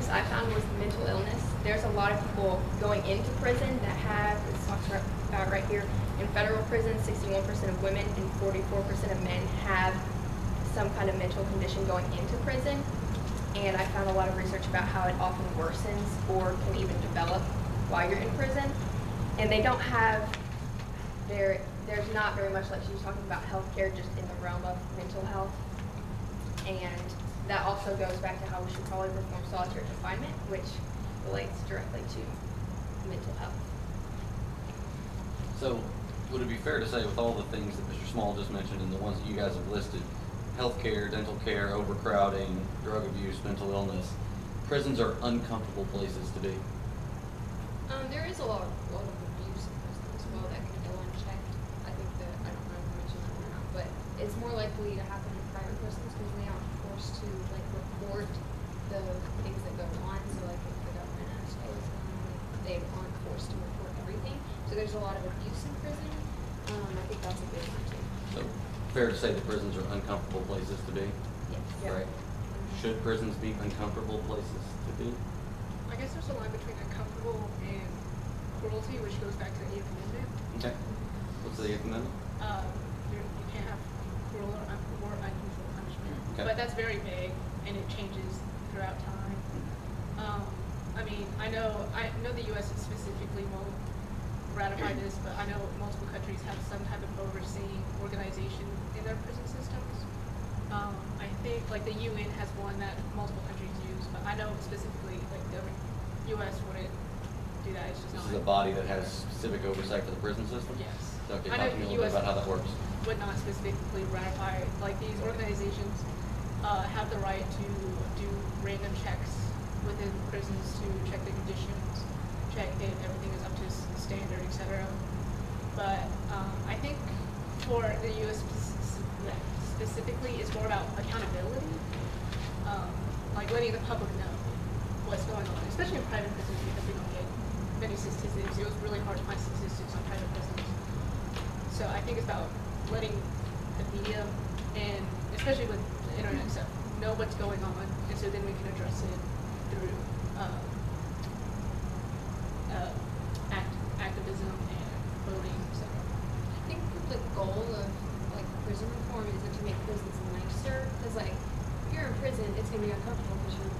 things I found was mental illness. There's a lot of people going into prison that have, this talks about right here, in federal prison, 61% of women and 44% of men have some kind of mental condition going into prison. And I found a lot of research about how it often worsens or can even develop while you're in prison. And they don't have, there's not very much, like she was talking about, healthcare just in the realm of mental health. And that also goes back to how we should probably reform solitary confinement, which relates directly to mental health. So would it be fair to say, with all the things that Mr. Small just mentioned and the ones that you guys have listed, healthcare, dental care, overcrowding, drug abuse, mental illness, prisons are uncomfortable places to be? There is a lot of abuse in prison as well that can go unchecked. I think that, I don't know if I mentioned that or not, but it's more likely to happen in private prisons because they aren't forced to like report the things that go on. So like if the government asks, oh, it's going on, they aren't forced to report everything. So there's a lot of abuse in prison. I think that's a big one too. So fair to say that prisons are uncomfortable places to be? Yes. Right. Should prisons be uncomfortable places to be? I guess there's a line between uncomfortable and cruelty, which goes back to the 8th Amendment. Okay. What's the 8th Amendment? You can't have cruel or unusual punishment. Okay. But that's very vague, and it changes throughout time. I mean, I know the U.S. specifically won't ratify this, but I know multiple countries have some type of overseeing organization in their prison systems. I think like the UN has one that multiple countries use, but I know specifically like the U.S. wouldn't do that. It's just This not. is a body that has specific oversight for the prison system? Yes. Okay, I talk know to me a the little bit U.S. about how that works. would not specifically ratify, like these organizations have the right to do random checks within prisons to check the conditions, check if everything is up to standard, etc. But I think for the U.S. specifically, it's more about accountability, like letting the public know what's going on, especially in private prisons because we don't get many statistics. It was really hard to find statistics on private prisons. So I think it's about letting the media and especially with the internet stuff know what's going on, and so then we can address it through activism and voting, etc. I think the goal of like prison reform isn't to make prisons nicer, because like if you're in prison, it's gonna be uncomfortable because you're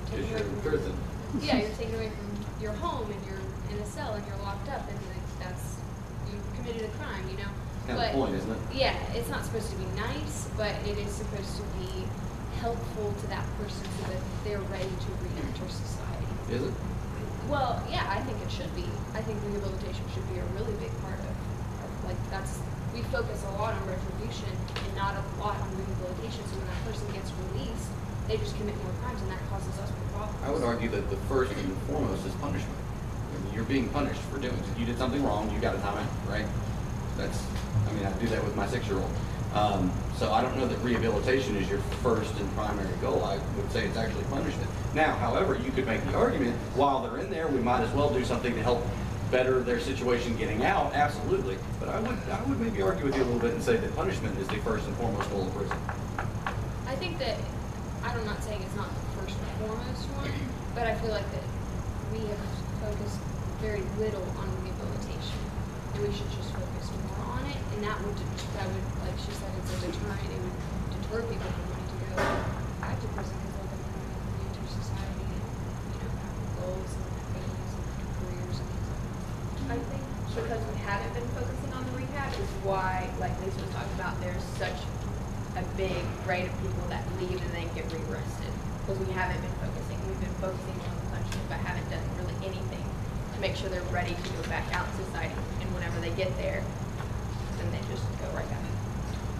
taken away from prison. yeah, you're taken away from your home and you're in a cell and you're locked up and like that's you committed a crime, you know. Kind of the point, isn't it? Yeah, it's not supposed to be nice, but it is supposed to be helpful to that person so that they're ready to re-enter society. Is it? Well, yeah, I think it should be. I think rehabilitation should be a really big part of like that's we focus a lot on retribution and not a lot on rehabilitation. So when that person gets released, they just commit more crimes, and that causes us more problems. I would argue that the first and foremost is punishment. I mean, you're being punished for doing it. You did something wrong, you got a time out, right? I mean, I do that with my 6-year-old. So I don't know that rehabilitation is your first and primary goal. I would say it's actually punishment. Now, however, you could make the argument, while they're in there, we might as well do something to help better their situation getting out, absolutely. But I would maybe argue with you a little bit and say that punishment is the first and foremost goal of prison. I think that, I'm not saying it's not the first and foremost one, but I feel like that we have focused very little on rehabilitation. And we should just focus more on it, and that would, like she said, it's a deterrent. It would deter people from wanting to go back to prison because they'll then re-enter society and, you know, have goals and families and careers and things like that. I think because we haven't been focusing on the rehab is why, like Lisa was talking about, there's such a big rate of people that leave and then get re-arrested. Because we haven't been focusing. We've been focusing on the punishment, but haven't done really anything to make sure they're ready to go back out in society. And whenever they get there, then they just go right back.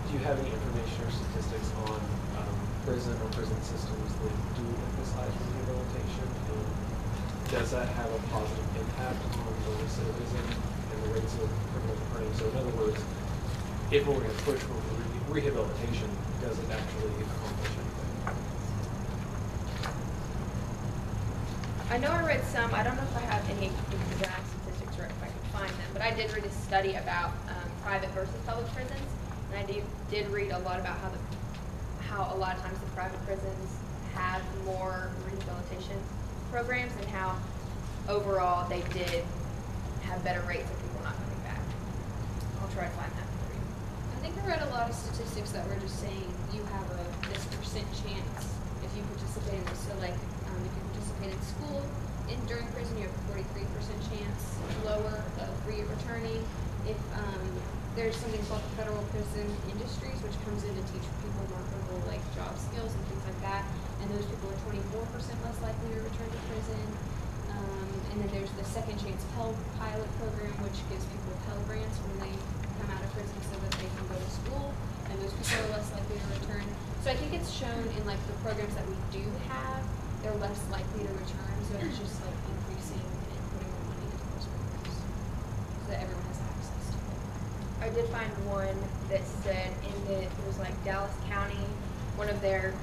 Do you have any information or statistics on prison or prison systems that do emphasize rehabilitation? And does that have a positive impact on the recidivism and the rates of criminal crime? So in other words, if we're going to push for rehabilitation, does it actually accomplish anything? I know I read some, I don't know if I have any exact statistics or if I can find them, but I did read a study about private versus public prisons, and I did read a lot about how a lot of times the private prisons have more rehabilitation programs and how overall they did have better rates of people not coming back. I'll try to find that for you. I think I read a lot of statistics that were just saying you have this percent chance if you participate in this. So like if you participate in school during prison, you have a 43% chance lower of returning. If there's something called the Federal Prison Industries, which comes in to teach people marketable like job skills and things like that, and those people are 24% less likely to return to prison. And then there's the Second Chance Pell Pilot Program, which gives people Pell Grants when they come out of prison so that they can go to school, and those people are less likely to return. So I think it's shown in like the programs that we do have, they're less likely to return, so it's just like increasing and putting more money into those programs so that everyone has access to it. I did find one that said it was like Dallas County, one of their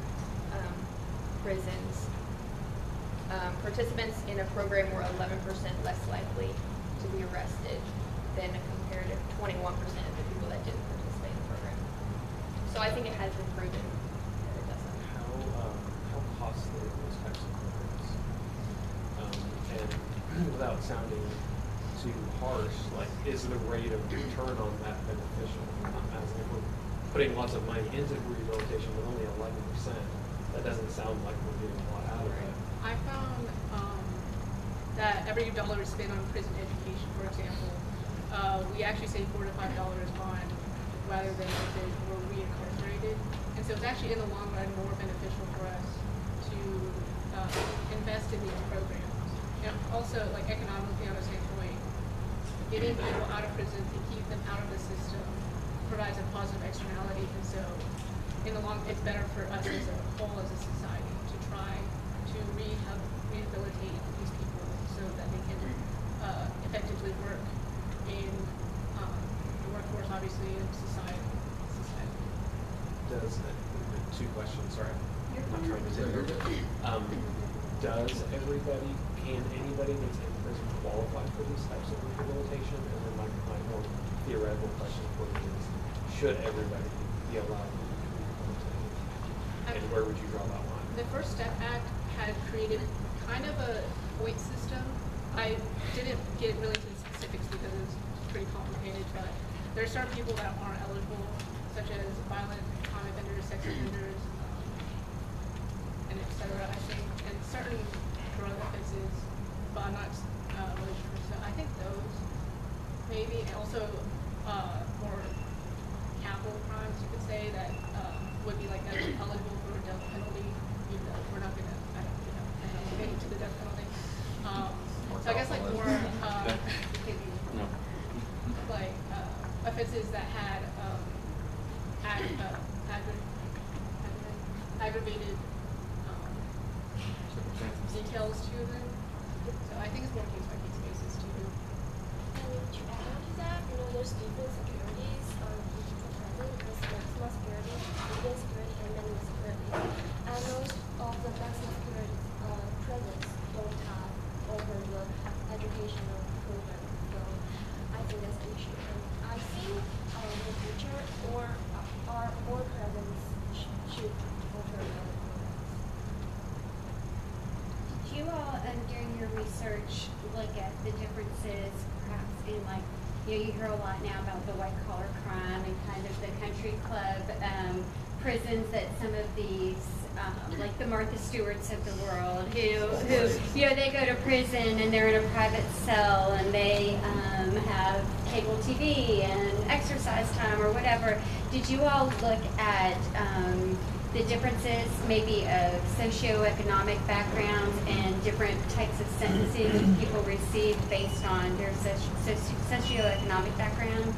prisons. Participants in a program were 11% less likely to be arrested than a comparative 21% of the people that didn't participate in the program. So I think it has been proven that it doesn't. How costly are those types of programs? And without sounding too harsh, like, is the rate of return on that beneficial? As if we're putting lots of money into rehabilitation with only 11%, that doesn't sound like we're getting a lot out of it. I found that every dollar spent on prison education, for example, we actually save $4 to $5 on rather than if they were reincarcerated. And so it's actually in the long run more beneficial for us to invest in these programs. And also, like economically on the same point, getting people out of prison to keep them out of the system provides a positive externality. And so in the long, it's better for us as a whole, as a society, to try to rehabilitate these people so that they can effectively work in the workforce, obviously, in society. Does, two questions, sorry. I'm trying to take does everybody, can anybody that's in prison qualify for these types of rehabilitation? And then my more theoretical question for you is, should everybody be allowed to be rehabilitated? And where would you draw that line? The First Step Act had created kind of a point system. I didn't get really to the specifics because it was pretty complicated, but there are certain people that aren't eligible, such as violent crime offenders, sex offenders, and et cetera, I think, and certain drug offenses, but I'm not really sure. So I think those maybe, and also more capital crimes, you could say, that would be like eligible for a death penalty. Even though we're not gonna, I don't get into the death penalty. So I guess like more like offenses that had aggravated details to them. So I think it's more case by case basis too. And to add on to that, there's different securities on each prison. There's maximum security, medium security, and minimum security. And most of the maximum security prisons don't have offer the educational program. So I think that's the issue. And I think in the future, more prisons should offer other programs. Did you all, during your research, look at the differences perhaps in like, you hear a lot now about the white collar crime and kind of the country club prisons that some of these, like the Martha Stewarts of the world, who they go to prison and they're in a private cell and they have cable TV and exercise time or whatever. Did you all look at the differences maybe of socioeconomic backgrounds and different types of sentencing people receive based on their socioeconomic background?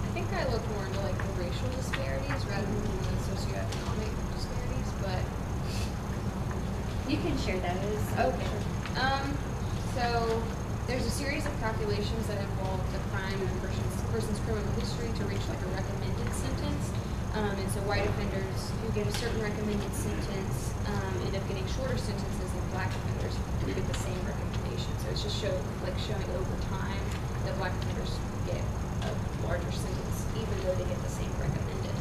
I think I look more into like the racial disparities rather than the socioeconomic disparities, but You can share those. okay. So there's a series of calculations that involve the crime and a person's criminal history to reach like a recommended sentence. And so white offenders who get a certain recommended sentence end up getting shorter sentences than black offenders who get the same recommendation. So it's just showing over time that black offenders get a larger sentence even though they get the same recommended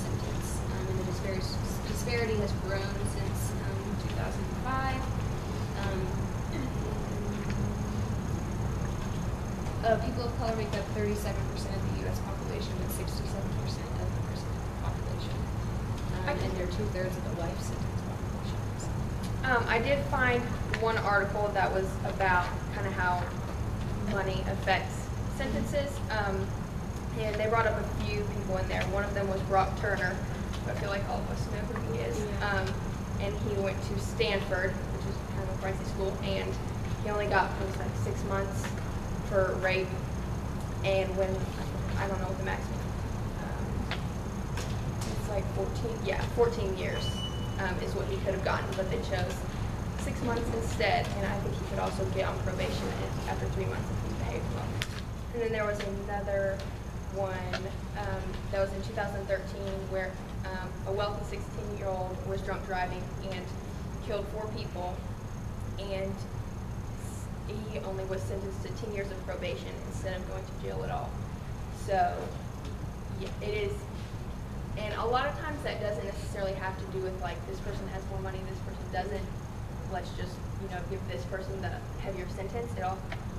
sentence. And the disparity has grown since 2005. People of color make up 37% of the U.S. population, but 67% of the prison population. And they're 2/3 of the life sentence population. So. I did find one article that was about kind of how money affects sentences. And they brought up a few people in there. One of them was Brock Turner. I feel like all of us know who he is. And he went to Stanford, which is kind of a pricey school, and he only got, it was like 6 months for rape. And when, I don't know what the maximum, it's like 14 years is what he could have gotten, but they chose 6 months instead. And I think he could also get on probation after 3 months if he behaved well. And then there was another one that was in 2013 where a wealthy 16-year-old was drunk driving and killed 4 people, and he only was sentenced to 10 years of probation instead of going to jail at all. So yeah, it is, and a lot of times that doesn't necessarily have to do with like this person has more money, this person doesn't. Let's just, you know, give this person the heavier sentence. It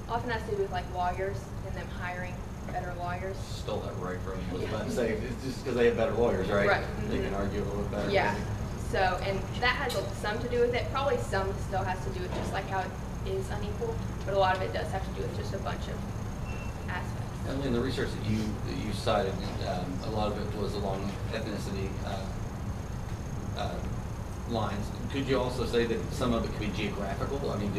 often has to do with like lawyers and them hiring better lawyers. Stole that right from you. I was about to say, it's just because they have better lawyers, right? Right. They can argue a little bit better. Yeah. So, and that has some to do with it. Probably some still has to do with just like how it is unequal, but a lot of it does have to do with just a bunch of aspects. And in the research that you cited, a lot of it was along ethnicity lines. Could you also say that some of it could be geographical? I mean,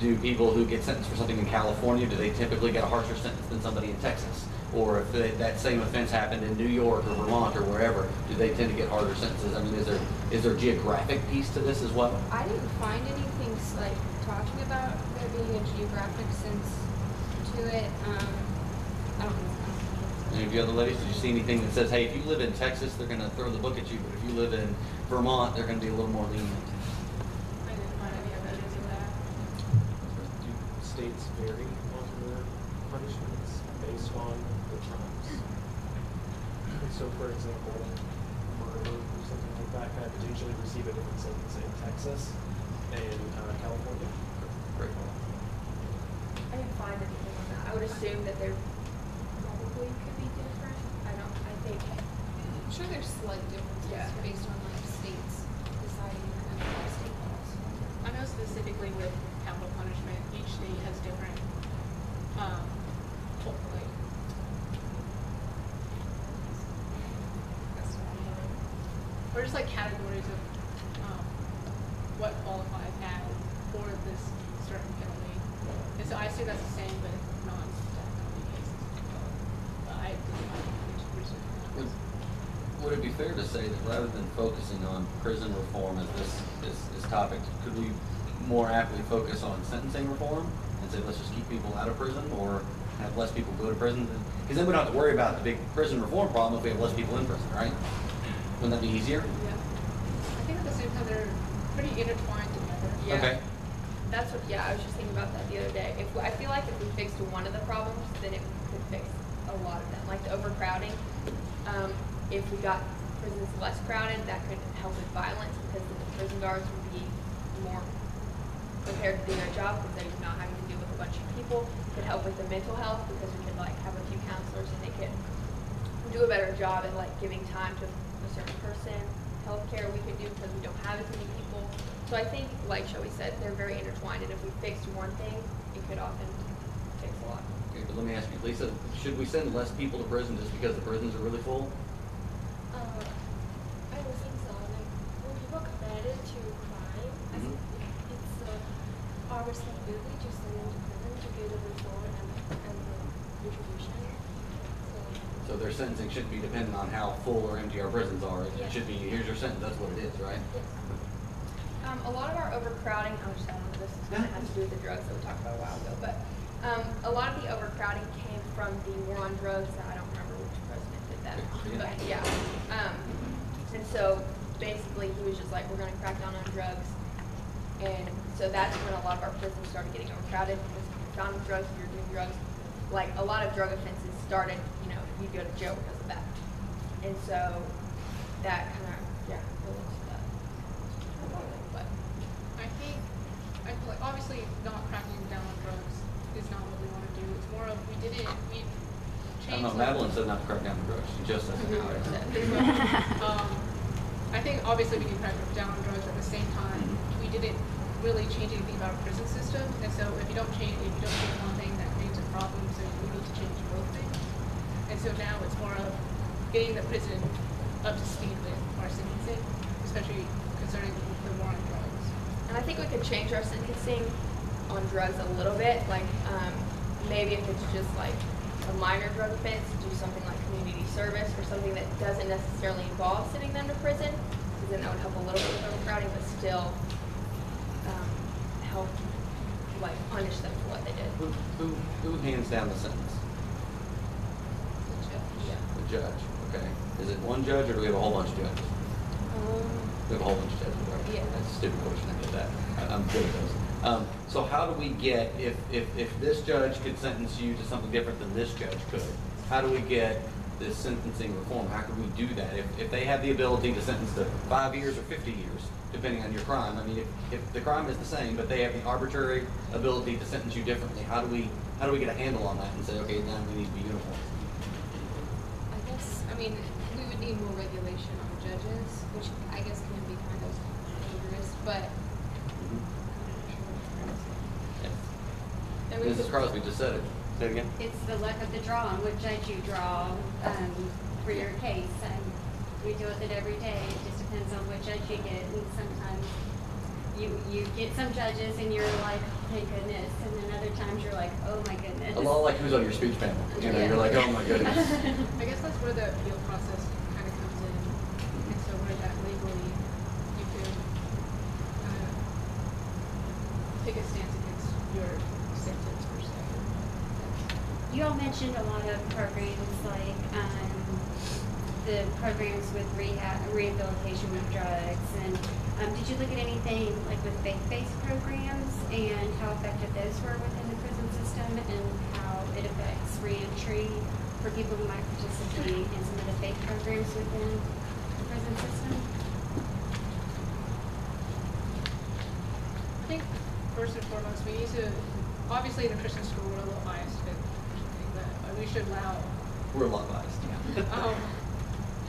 do people who get sentenced for something in California, do they typically get a harsher sentence than somebody in Texas? Or if that same offense happened in New York or Vermont or wherever, do they tend to get harder sentences? I mean, is there a geographic piece to this as well? I didn't find anything like talking about there being a geographic sense to it. I don't know. Any of you other ladies, did you see anything that says, hey, if you live in Texas, they're going to throw the book at you, but if you live in Vermont, they're going to be a little more lenient? I didn't find any evidence of that. Do states vary on their punishments based on the crimes? So, for example, murder or something like that can potentially receive a different sentence in Texas and California. Great. I didn't find anything on that. I would assume that there probably could be different. I think. I'm sure there's slight differences Yeah. based on like states deciding kind of state laws. I know specifically with capital punishment, each state has different, like, or just like categories of what qualifies as for this certain penalty. And so I assume that's the same with non-death penalty cases. But I didn't find any research on that. Would it be fair to say that rather than focusing on prison reform as this topic, could we more aptly focus on sentencing reform and say let's just keep people out of prison or have less people go to prison? Because then we don't have to worry about the big prison reform problem if we have less people in prison, right? Wouldn't that be easier? Yeah. I think at the same time they're pretty intertwined together. Yeah. Okay. That's what. Yeah, I was just thinking about that the other day. I feel like if we fixed one of the problems, then it could fix a lot of them, like the overcrowding. If we got prisons less crowded, that could help with violence because the prison guards would be more prepared to do their job because they're not having to deal with a bunch of people. It could help with the mental health because we could like have a few counselors and they could do a better job at like giving time to a certain person. Healthcare we could do because we don't have as many people. So I think, like Shelby said, they're very intertwined, and if we fixed one thing, it could often fix a lot. Okay, but let me ask you, Lisa, should we send less people to prison just because the prisons are really full? I don't think so. Like when people committed to crime, I think it's our responsibility to send them to prison to get the reform and the retribution. So their sentencing shouldn't be dependent on how full or empty our prisons are. It Yeah. should be, here's your sentence, that's what it is, right? Yes. A lot of our overcrowding, I was telling you this kind of has to do with the drugs that we talked about a while ago, but a lot of the overcrowding came from the war on drugs. I don't remember which president did that, but yeah. And so basically he was just like, we're going to crack down on drugs. And so that's when a lot of our prisons started getting overcrowded because if you're found with drugs, you're doing drugs. Like a lot of drug offenses started, you know, you go to jail because of that. And so that kind of, yeah, goes into that. But I feel like obviously not cracking down on drugs is not what we want to do. It's more of, we I changed. don't know, Madeline said not to crack down on drugs, she just doesn't know it. I think obviously we need to crack down on drugs. At the same time, Mhm. we didn't really change anything about our prison system, and so if you don't change one thing, that creates a problem. So we need to change both things. And so now it's more of getting the prison up to speed with our sentencing, especially concerning the war on drugs. And I think we could change our sentencing on drugs a little bit, like, maybe if it's just like a minor drug offense, do something like community service or something that doesn't necessarily involve sending them to prison, because then that would help a little bit with overcrowding, but still, help, like, punish them for what they did. Who hands down the sentence? Yeah. The judge, okay. Is it one judge or do we have a whole bunch of judges? We have a whole bunch of judges, right? Yeah. That's a stupid question, I get that. I'm good at those. So how do we get, if this judge could sentence you to something different than this judge could, how do we get this sentencing reform? How could we do that? If they have the ability to sentence to 5 years or 50 years, depending on your crime, I mean, if the crime is the same, but they have the arbitrary ability to sentence you differently, how do we get a handle on that and say, okay, now we need to be uniform? I guess, I mean, we would need more regulation on judges, which I guess can be kind of dangerous, but. And we Mrs. could- Crosby just said it. Say it again. It's the luck of the draw and what judge you draw for your case. And we deal with it every day. It just depends on what judge you get. And sometimes you get some judges and you're like, thank goodness. And then other times you're like, oh my goodness. A lot like who's on your speech panel. You know, Yeah. you're like, oh my goodness. I guess that's where the appeal process kind of comes in, and so where that legally you could take a stance against your sentence per se. You all mentioned a lot of programs like the programs with rehabilitation with drugs. And did you look at anything like with faith-based programs and how effective those were within the prison system and how it affects reentry for people who might participate in some of the faith programs within the prison system? I think first and foremost, we need to, obviously in a Christian school, we're a little biased, but we should allow, We're a lot biased.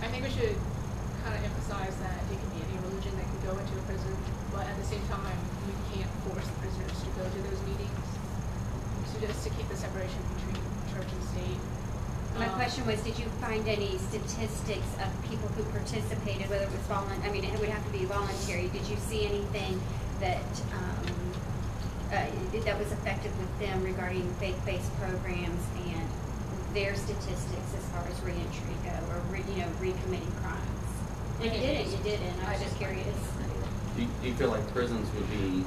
I think we should kind of emphasize that it can be any religion that can go into a prison, but at the same time, we can't force the prisoners to go to those meetings. So just to keep the separation between church and state. My question was, did you find any statistics of people who participated, whether it was I mean, it would have to be voluntary. Did you see anything that that was effective with them regarding faith-based programs and their statistics as far as reentry go, or recommitting crimes? If you didn't, you didn't. I was just curious. Do you feel like prisons would be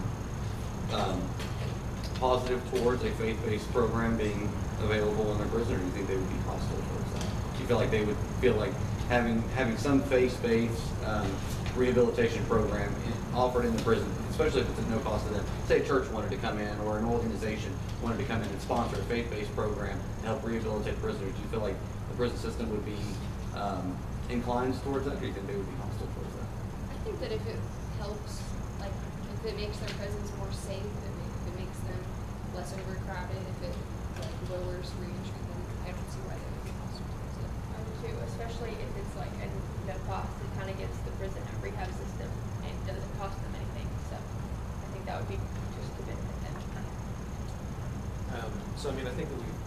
positive towards a faith-based program being available in their prison, or do you think they would be hostile towards that? Do you feel like they would feel like having some faith-based rehabilitation program offered in the prison, especially if it's at no cost to them? Say a church wanted to come in, or an organization wanted to come in and sponsor a faith-based program to help rehabilitate prisoners. Do you feel like the prison system would be inclined towards that, or do you think they would be hostile towards that? I think that if it helps, like, if it makes their prisons more safe, if it makes them less overcrowded, if it, like, lowers reentry, then I don't see why they would be hostile towards it. I do too, especially if it's like a no cost. It kind of gives the prison a rehab system and doesn't cost them anything. So I think that would be just to benefit them. So I mean, I think that we've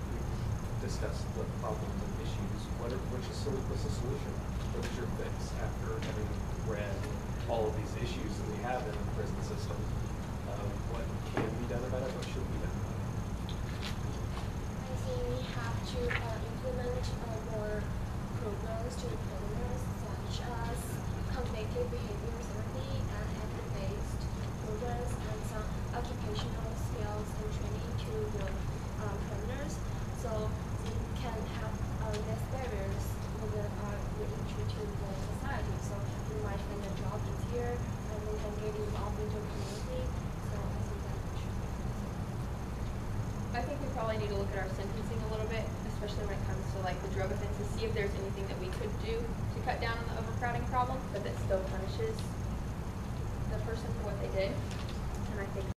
discussed the problems and issues. What's the solution? What is your fix after having read all of these issues that we have in the prison system? What can be done about it? What should be done about it? I think we have to implement more programs to the prisoners, such as cognitive behavior therapy and habit-based programs, and some occupational skills and training to the prisoners, so they can have less barriers when they are reentry to the society. So they might find a job easier, and they can get involved into the community. So I think that should be. I think we probably need to look at our sentencing a little bit, especially when it comes to like the drug offenses, see if there's anything that we could do to cut down on the overcrowding problem, but that still punishes the person for what they did.